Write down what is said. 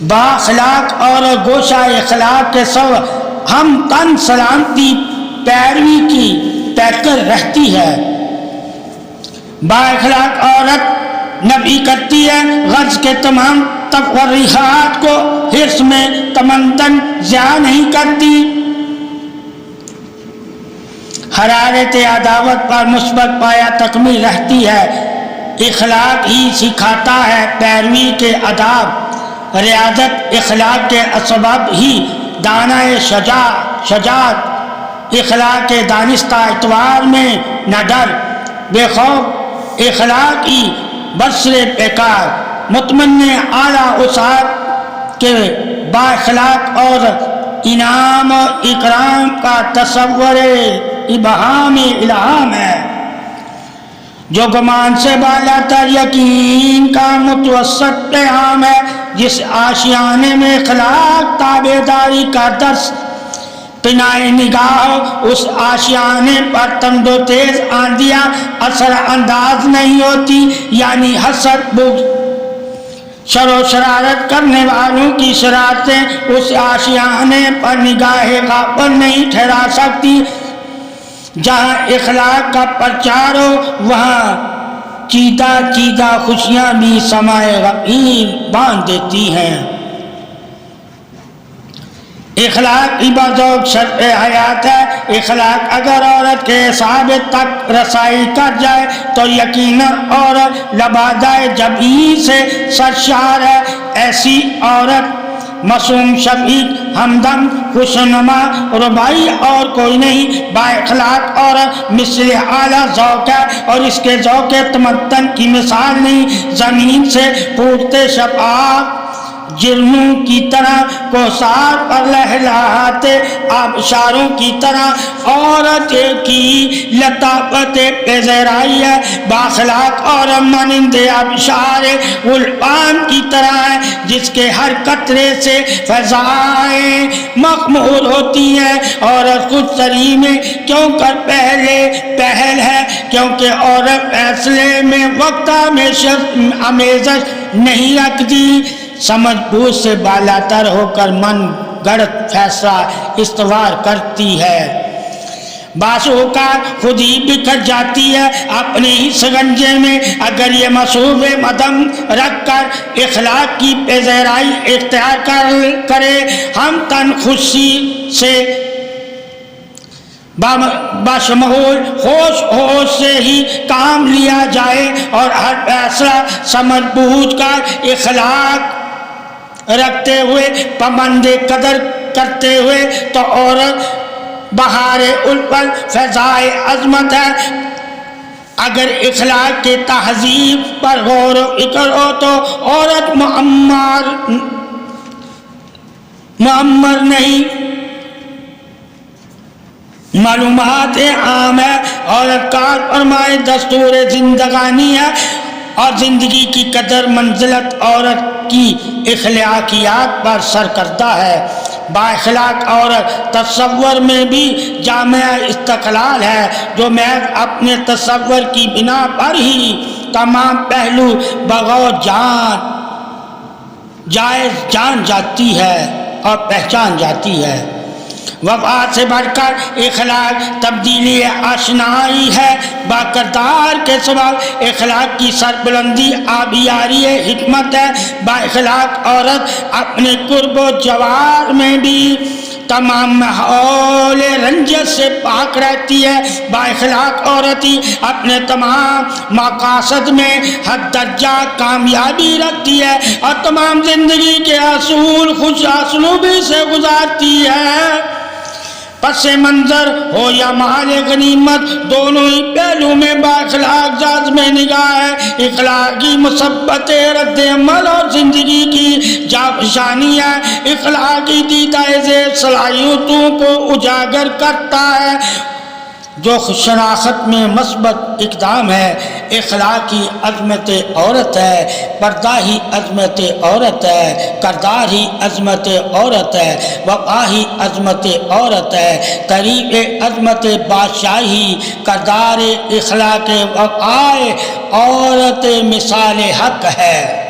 بااخلاق اور گوشہ اخلاق کے سب ہم تن سلامتی پیروی کی پیکر رہتی ہے۔ بااخلاق عورت نبی کرتی ہے غرض کے تمام تفریحات کو حرص میں تمندن ضیاع نہیں کرتی، حرارت عداوت پر مثبت پایا تکمیل رہتی ہے۔ اخلاق ہی سکھاتا ہے پیروی کے آداب، ریاضت اخلاق کے اسباب ہی دانائے شجاعت، اخلاق کے دانستہ اعتبار میں نہ ڈر بے خوف، اخلاق ہی بصر پیکار، مطمئن اعلیٰ وسعت کے با اخلاق اور انعام و اکرام کا تصور ابہام الہام ہے، جو گمان سے بالا تر یقین کا متوسط پیغام ہے، جس آشیانے میں اخلاق تابعداری کا درس پنائے نگاہ، اس آشیانے پر تند و تیز آندیاں اثر انداز نہیں ہوتی، یعنی حسد، بغض، شر و شرارت کرنے والوں کی شرارتیں اس آشیانے پر نگاہ غافل نہیں ٹھہرا سکتی۔ جہاں اخلاق کا پرچار ہو وہاں چیدہ چیدہ خوشیاں بھی سمائے غفیر باندھ دیتی ہیں۔ اخلاق بذوق شرط حیات ہے۔ اخلاق اگر عورت کے ثابت تک رسائی کر جائے تو یقیناً عورت لبادۂ جبی سے سرشار ہے۔ ایسی عورت معصوم، شفیق، ہمدم، خوشنما، ربائی اور کوئی نہیں۔ با اخلاق عورت مثل اعلیٰ ذوق ہے اور اس کے ذوق تمدن کی مثال نہیں۔ زمین سے پھوٹتے شفاف جرموں کی طرح کوثر پر لہلاتے آبشاروں کی طرح عورت کی لطافت پذیرائی ہے۔ بااخلاق اور مانند آبشار گلبان کی طرح ہے جس کے ہر قطرے سے فضائیں مخمور ہوتی ہیں۔ عورت خود سری میں کیوں کر پہل ہے، کیونکہ عورت فیصلے میں وقت آمیزش نہیں رکھتی، سمجھ بوجھ سے بالاتر ہو کر من گڑت فیصلہ استوار کرتی ہے۔ بعض اوقات خود ہی بکھر جاتی ہے اپنے ہی شکنجے میں۔ اگر یہ مصروف مدم رکھ کر اخلاق کی پذیرائی اختیار کرے، ہم تن خوشی سے بشمول ہوش سے ہی کام لیا جائے اور ہر فیصلہ سمجھ بوجھ کر اخلاق رکھتے ہوئے پابند قدر کرتے ہوئے، تو عورت بہار الفت فضائے عظمت ہے۔ اگر اخلاق کے تہذیب پر غور و فکر ہو تو عورت معمر نہیں، معلومات عام ہے۔ عورت کار فرمائے دستور زندگانی ہے اور زندگی کی قدر منزلت عورت کی اخلاقیات پر سرکردہ ہے۔ بااخلاق عورت تصور میں بھی جامع استقلال ہے، جو محض اپنے تصور کی بنا پر ہی تمام پہلو بغور جائز جان جاتی ہے اور پہچان جاتی ہے۔ وفات سے بڑھ کر اخلاق تبدیلی آشنائی ہے۔ با کردار کے سبب اخلاق کی سربلندی آبیاری حکمت ہے۔ با اخلاق عورت اپنے قرب و جوار میں بھی تمام ماحول رنجت سے پاک رہتی ہے۔ با اخلاق عورت ہی اپنے تمام مقاصد میں حد درجہ کامیابی رکھتی ہے اور تمام زندگی کے اصول خوش اسلوبی سے گزارتی ہے۔ پس منظر ہو یا مال غنیمت، دونوں ہی پہلو میں بااخلاق ذات میں نگاہ ہے۔ اخلاقی مثبت رد عمل اور زندگی کی جافشانی ہے۔ اخلاقی دیدہ ذیل صلاحیتوں کو اجاگر کرتا ہے جو شناخت میں مثبت اقدام ہے۔ اخلاقی عظمت عورت ہے، پردہ ہی عظمت عورت ہے، کردار ہی عظمت عورت ہے، وفا ہی عظمت عورت ہے، طریق عظمت بادشاہی، کردار اخلاق وفا عورت مثال حق ہے۔